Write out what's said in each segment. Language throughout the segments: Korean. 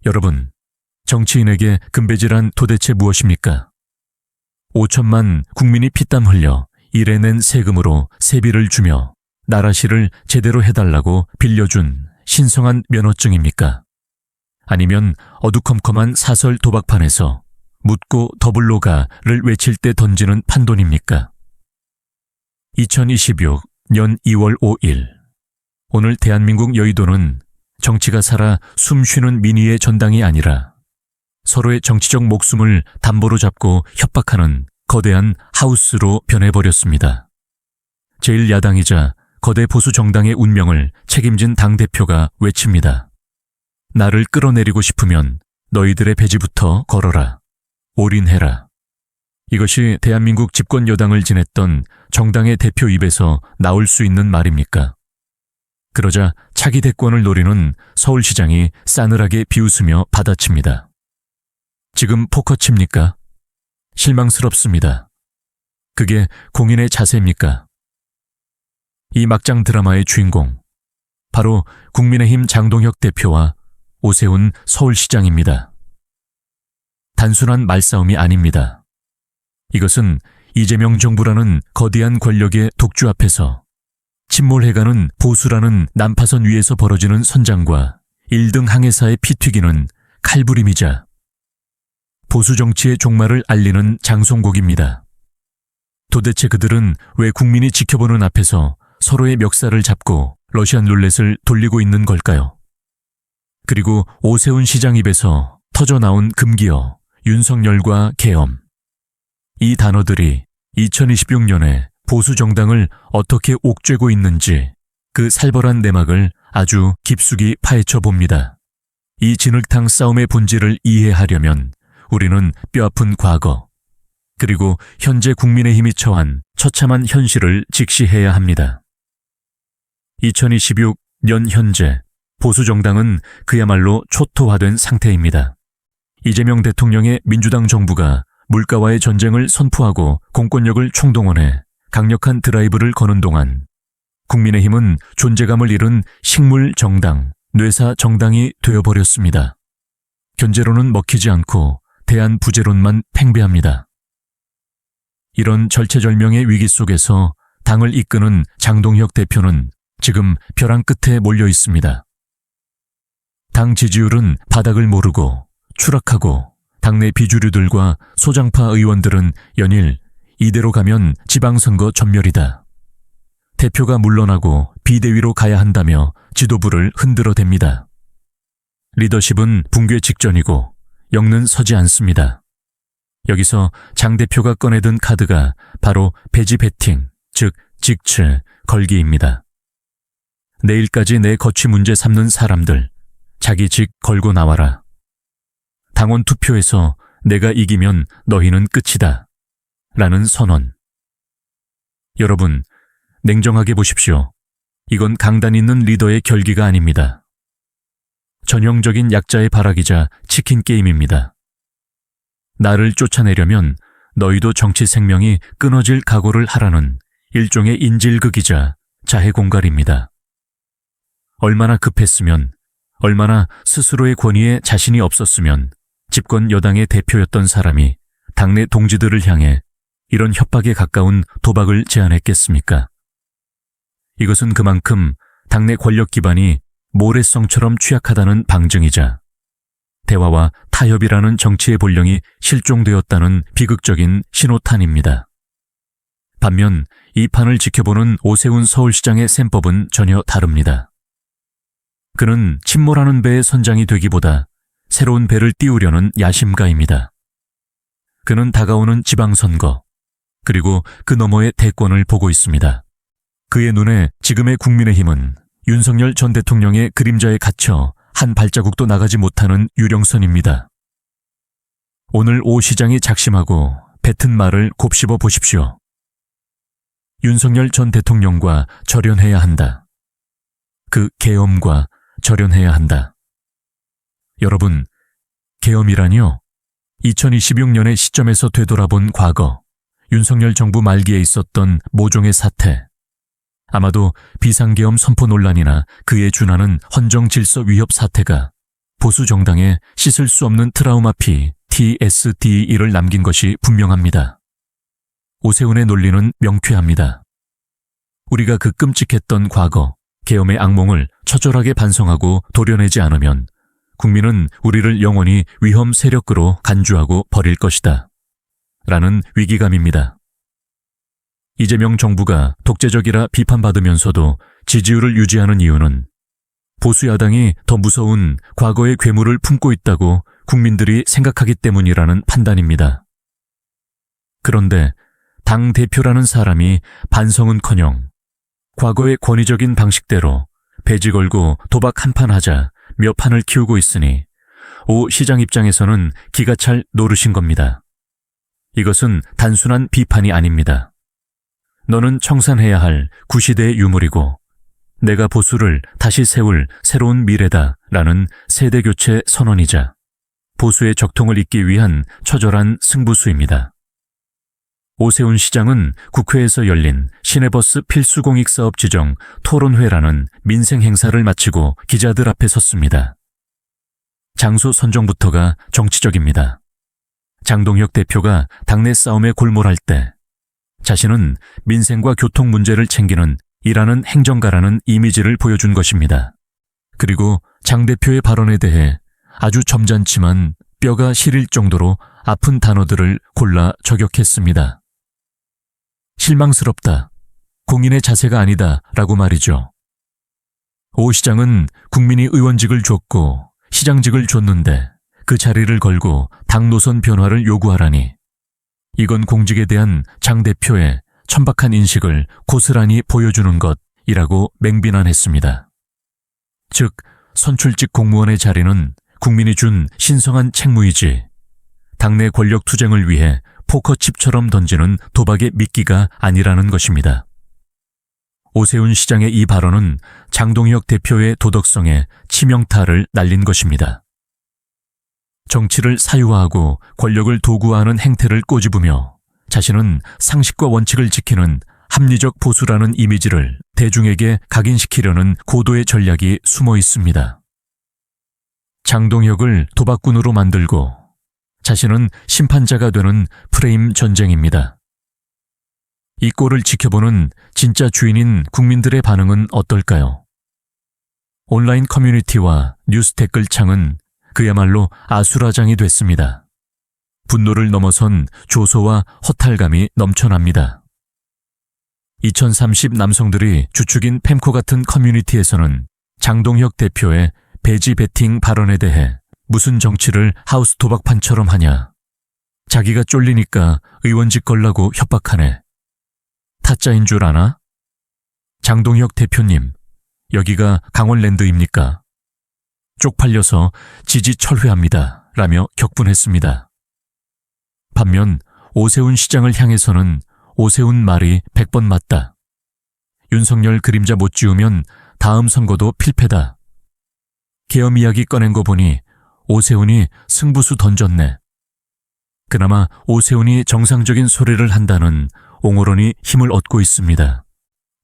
여러분, 정치인에게 금배지란 도대체 무엇입니까? 5천만 국민이 피땀 흘려 일해낸 세금으로 세비를 주며 나라시를 제대로 해달라고 빌려준 신성한 면허증입니까? 아니면 어두컴컴한 사설 도박판에서 묻고 더블로 가를 외칠 때 던지는 판돈입니까? 2026년 2월 5일, 오늘 대한민국 여의도는 정치가 살아 숨쉬는 민의의 전당이 아니라 서로의 정치적 목숨을 담보로 잡고 협박하는 거대한 하우스로 변해버렸습니다. 제1야당이자 거대 보수 정당의 운명을 책임진 당대표가 외칩니다. 나를 끌어내리고 싶으면 너희들의 배지부터 걸어라. 올인해라. 이것이 대한민국 집권 여당을 지냈던 정당의 대표 입에서 나올 수 있는 말입니까? 그러자 차기 대권을 노리는 서울시장이 싸늘하게 비웃으며 받아칩니다. 지금 포커 칩니까? 실망스럽습니다. 그게 공인의 자세입니까? 이 막장 드라마의 주인공, 바로 국민의힘 장동혁 대표와 오세훈 서울시장입니다. 단순한 말싸움이 아닙니다. 이것은 이재명 정부라는 거대한 권력의 독주 앞에서 침몰해가는 보수라는 난파선 위에서 벌어지는 선장과 1등 항해사의 피 튀기는 칼부림이자 보수 정치의 종말을 알리는 장송곡입니다. 도대체 그들은 왜 국민이 지켜보는 앞에서 서로의 멱살을 잡고 러시안 룰렛을 돌리고 있는 걸까요? 그리고 오세훈 시장 입에서 터져나온 금기어, 윤석열과 계엄. 이 단어들이 2026년에 보수 정당을 어떻게 옥죄고 있는지 그 살벌한 내막을 아주 깊숙이 파헤쳐 봅니다. 이 진흙탕 싸움의 본질을 이해하려면 우리는 뼈아픈 과거, 그리고 현재 국민의힘이 처한 처참한 현실을 직시해야 합니다. 2026년 현재 보수 정당은 그야말로 초토화된 상태입니다. 이재명 대통령의 민주당 정부가 물가와의 전쟁을 선포하고 공권력을 총동원해 강력한 드라이브를 거는 동안 국민의힘은 존재감을 잃은 식물 정당, 뇌사 정당이 되어버렸습니다. 견제로는 먹히지 않고 대안 부재론만 팽배합니다. 이런 절체절명의 위기 속에서 당을 이끄는 장동혁 대표는 지금 벼랑 끝에 몰려 있습니다. 당 지지율은 바닥을 모르고 추락하고 당내 비주류들과 소장파 의원들은 연일 이대로 가면 지방선거 전멸이다. 대표가 물러나고 비대위로 가야 한다며 지도부를 흔들어댑니다. 리더십은 붕괴 직전이고 역는 서지 않습니다. 여기서 장 대표가 꺼내든 카드가 바로 배지 베팅, 즉 직츠, 걸기입니다. 내일까지 내 거취 문제 삼는 사람들, 자기 직 걸고 나와라. 당원 투표에서 내가 이기면 너희는 끝이다. 라는 선언. 여러분, 냉정하게 보십시오. 이건 강단 있는 리더의 결기가 아닙니다. 전형적인 약자의 발악이자 치킨 게임입니다. 나를 쫓아내려면 너희도 정치 생명이 끊어질 각오를 하라는 일종의 인질극이자 자해공갈입니다. 얼마나 급했으면, 얼마나 스스로의 권위에 자신이 없었으면 집권 여당의 대표였던 사람이 당내 동지들을 향해 이런 협박에 가까운 도박을 제안했겠습니까? 이것은 그만큼 당내 권력 기반이 모래성처럼 취약하다는 방증이자 대화와 타협이라는 정치의 본령이 실종되었다는 비극적인 신호탄입니다. 반면 이 판을 지켜보는 오세훈 서울시장의 셈법은 전혀 다릅니다. 그는 침몰하는 배의 선장이 되기보다 새로운 배를 띄우려는 야심가입니다. 그는 다가오는 지방선거, 그리고 그 너머의 대권을 보고 있습니다. 그의 눈에 지금의 국민의힘은 윤석열 전 대통령의 그림자에 갇혀 한 발자국도 나가지 못하는 유령선입니다. 오늘 오 시장이 작심하고 뱉은 말을 곱씹어 보십시오. 윤석열 전 대통령과 절연해야 한다. 그 계엄과 절연해야 한다. 여러분, 계엄이라니요? 2026년의 시점에서 되돌아본 과거, 윤석열 정부 말기에 있었던 모종의 사태, 아마도 비상계엄 선포 논란이나 그에 준하는 헌정질서 위협 사태가 보수 정당에 씻을 수 없는 트라우마피 TSDE를 남긴 것이 분명합니다. 오세훈의 논리는 명쾌합니다. 우리가 그 끔찍했던 과거, 계엄의 악몽을 처절하게 반성하고 도려내지 않으면 국민은 우리를 영원히 위험 세력으로 간주하고 버릴 것이다. 라는 위기감입니다. 이재명 정부가 독재적이라 비판받으면서도 지지율을 유지하는 이유는 보수 야당이 더 무서운 과거의 괴물을 품고 있다고 국민들이 생각하기 때문이라는 판단입니다. 그런데 당 대표라는 사람이 반성은커녕 과거의 권위적인 방식대로 배지 걸고 도박 한판 하자 몇 판을 키우고 있으니 오 시장 입장에서는 기가 찰 노릇인 겁니다. 이것은 단순한 비판이 아닙니다. 너는 청산해야 할 구시대의 유물이고 내가 보수를 다시 세울 새로운 미래다라는 세대교체 선언이자 보수의 적통을 잇기 위한 처절한 승부수입니다. 오세훈 시장은 국회에서 열린 시내버스 필수공익사업 지정 토론회라는 민생 행사를 마치고 기자들 앞에 섰습니다. 장소 선정부터가 정치적입니다. 장동혁 대표가 당내 싸움에 골몰할 때 자신은 민생과 교통 문제를 챙기는 일하는 행정가라는 이미지를 보여준 것입니다. 그리고 장 대표의 발언에 대해 아주 점잖지만 뼈가 시릴 정도로 아픈 단어들을 골라 저격했습니다. 실망스럽다. 공인의 자세가 아니다. 라고 말이죠. 오 시장은 국민이 의원직을 줬고 시장직을 줬는데 그 자리를 걸고 당 노선 변화를 요구하라니 이건 공직에 대한 장 대표의 천박한 인식을 고스란히 보여주는 것이라고 맹비난했습니다. 즉 선출직 공무원의 자리는 국민이 준 신성한 책무이지 당내 권력 투쟁을 위해 포커칩처럼 던지는 도박의 미끼가 아니라는 것입니다. 오세훈 시장의 이 발언은 장동혁 대표의 도덕성에 치명타를 날린 것입니다. 정치를 사유화하고 권력을 도구화하는 행태를 꼬집으며 자신은 상식과 원칙을 지키는 합리적 보수라는 이미지를 대중에게 각인시키려는 고도의 전략이 숨어 있습니다. 장동혁을 도박꾼으로 만들고 자신은 심판자가 되는 프레임 전쟁입니다. 이 꼴을 지켜보는 진짜 주인인 국민들의 반응은 어떨까요? 온라인 커뮤니티와 뉴스 댓글창은 그야말로 아수라장이 됐습니다. 분노를 넘어선 조소와 허탈감이 넘쳐납니다. 2030 남성들이 주축인 펜코 같은 커뮤니티에서는 장동혁 대표의 배지 베팅 발언에 대해 무슨 정치를 하우스 도박판처럼 하냐. 자기가 쫄리니까 의원직 걸라고 협박하네. 타짜인 줄 아나? 장동혁 대표님, 여기가 강원랜드입니까? 쪽팔려서 지지 철회합니다. 라며 격분했습니다. 반면 오세훈 시장을 향해서는 오세훈 말이 100번 맞다. 윤석열 그림자 못 지우면 다음 선거도 필패다. 계엄 이야기 꺼낸 거 보니 오세훈이 승부수 던졌네. 그나마 오세훈이 정상적인 소리를 한다는 옹호론이 힘을 얻고 있습니다.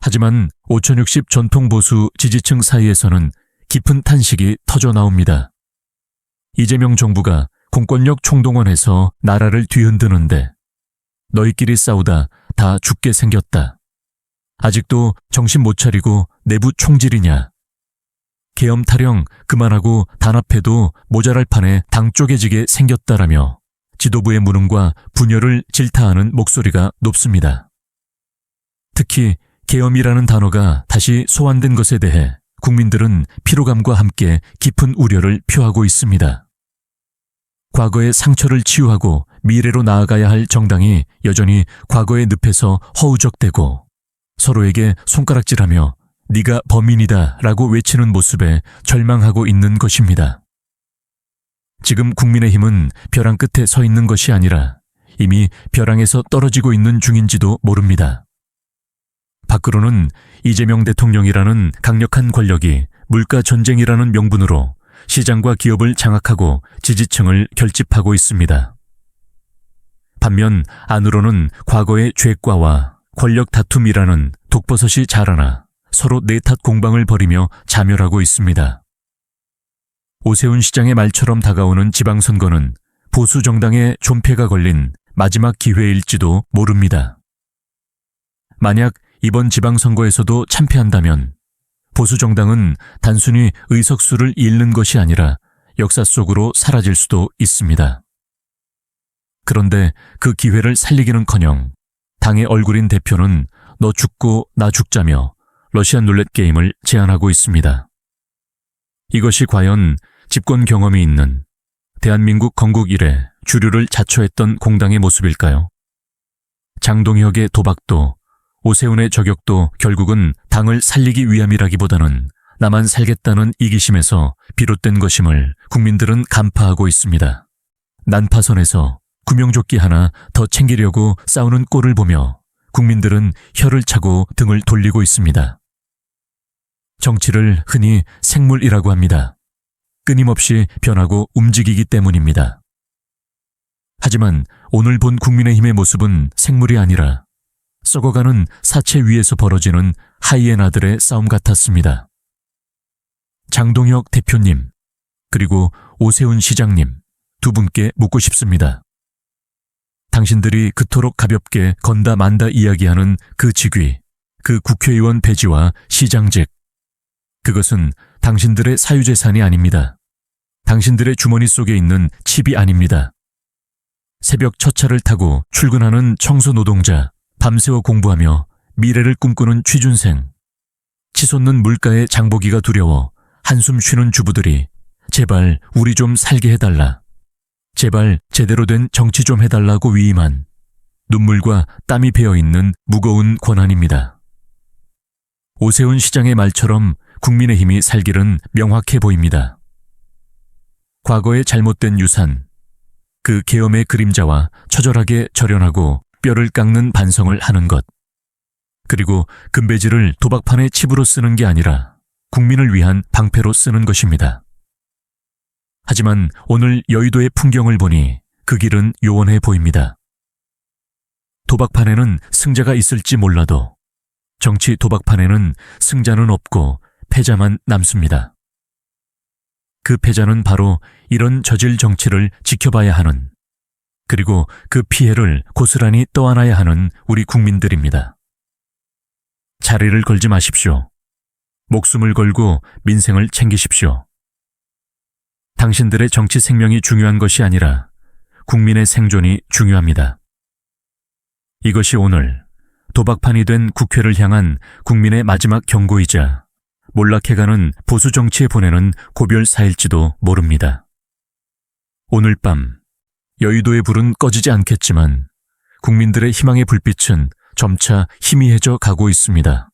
하지만 5060 전통보수 지지층 사이에서는 깊은 탄식이 터져나옵니다. 이재명 정부가 공권력 총동원해서 나라를 뒤흔드는데 너희끼리 싸우다 다 죽게 생겼다. 아직도 정신 못 차리고 내부 총질이냐. 계엄 타령 그만하고 단합해도 모자랄 판에 당 쪼개지게 생겼다라며 지도부의 무능과 분열을 질타하는 목소리가 높습니다. 특히 계엄이라는 단어가 다시 소환된 것에 대해 국민들은 피로감과 함께 깊은 우려를 표하고 있습니다. 과거의 상처를 치유하고 미래로 나아가야 할 정당이 여전히 과거의 늪에서 허우적대고 서로에게 손가락질하며 네가 범인이다 라고 외치는 모습에 절망하고 있는 것입니다. 지금 국민의힘은 벼랑 끝에 서 있는 것이 아니라 이미 벼랑에서 떨어지고 있는 중인지도 모릅니다. 밖으로는 이재명 대통령이라는 강력한 권력이 물가 전쟁이라는 명분으로 시장과 기업을 장악하고 지지층을 결집하고 있습니다. 반면 안으로는 과거의 죄과와 권력 다툼이라는 독버섯이 자라나 서로 내탓 공방을 벌이며 자멸하고 있습니다. 오세훈 시장의 말처럼 다가오는 지방선거는 보수 정당의 존폐가 걸린 마지막 기회일지도 모릅니다. 만약 이번 지방선거에서도 참패한다면 보수 정당은 단순히 의석수를 잃는 것이 아니라 역사 속으로 사라질 수도 있습니다. 그런데 그 기회를 살리기는커녕 당의 얼굴인 대표는 너 죽고 나 죽자며 러시안 룰렛 게임을 제안하고 있습니다. 이것이 과연 집권 경험이 있는 대한민국 건국 이래 주류를 자초했던 공당의 모습일까요? 장동혁의 도박도 오세훈의 저격도 결국은 당을 살리기 위함이라기보다는 나만 살겠다는 이기심에서 비롯된 것임을 국민들은 간파하고 있습니다. 난파선에서 구명조끼 하나 더 챙기려고 싸우는 꼴을 보며 국민들은 혀를 차고 등을 돌리고 있습니다. 정치를 흔히 생물이라고 합니다. 끊임없이 변하고 움직이기 때문입니다. 하지만 오늘 본 국민의힘의 모습은 생물이 아니라 썩어가는 사체 위에서 벌어지는 하이에나들의 싸움 같았습니다. 장동혁 대표님, 그리고 오세훈 시장님 두 분께 묻고 싶습니다. 당신들이 그토록 가볍게 건다 만다 이야기하는 그 직위, 그 국회의원 배지와 시장직, 그것은 당신들의 사유재산이 아닙니다. 당신들의 주머니 속에 있는 칩이 아닙니다. 새벽 첫 차를 타고 출근하는 청소 노동자, 밤새워 공부하며 미래를 꿈꾸는 취준생, 치솟는 물가의 장보기가 두려워 한숨 쉬는 주부들이 제발 우리 좀 살게 해달라, 제발 제대로 된 정치 좀 해달라고 위임한 눈물과 땀이 배어있는 무거운 권한입니다. 오세훈 시장의 말처럼 국민의힘이 살 길은 명확해 보입니다. 과거의 잘못된 유산, 그 계엄의 그림자와 처절하게 절연하고 뼈를 깎는 반성을 하는 것, 그리고 금배지를 도박판의 칩으로 쓰는 게 아니라 국민을 위한 방패로 쓰는 것입니다. 하지만 오늘 여의도의 풍경을 보니 그 길은 요원해 보입니다. 도박판에는 승자가 있을지 몰라도 정치 도박판에는 승자는 없고 패자만 남습니다. 그 패자는 바로 이런 저질 정치를 지켜봐야 하는, 그리고 그 피해를 고스란히 떠안아야 하는 우리 국민들입니다. 자리를 걸지 마십시오. 목숨을 걸고 민생을 챙기십시오. 당신들의 정치 생명이 중요한 것이 아니라 국민의 생존이 중요합니다. 이것이 오늘 도박판이 된 국회를 향한 국민의 마지막 경고이자 몰락해가는 보수 정치에 보내는 고별사일지도 모릅니다. 오늘 밤 여의도의 불은 꺼지지 않겠지만 국민들의 희망의 불빛은 점차 희미해져 가고 있습니다.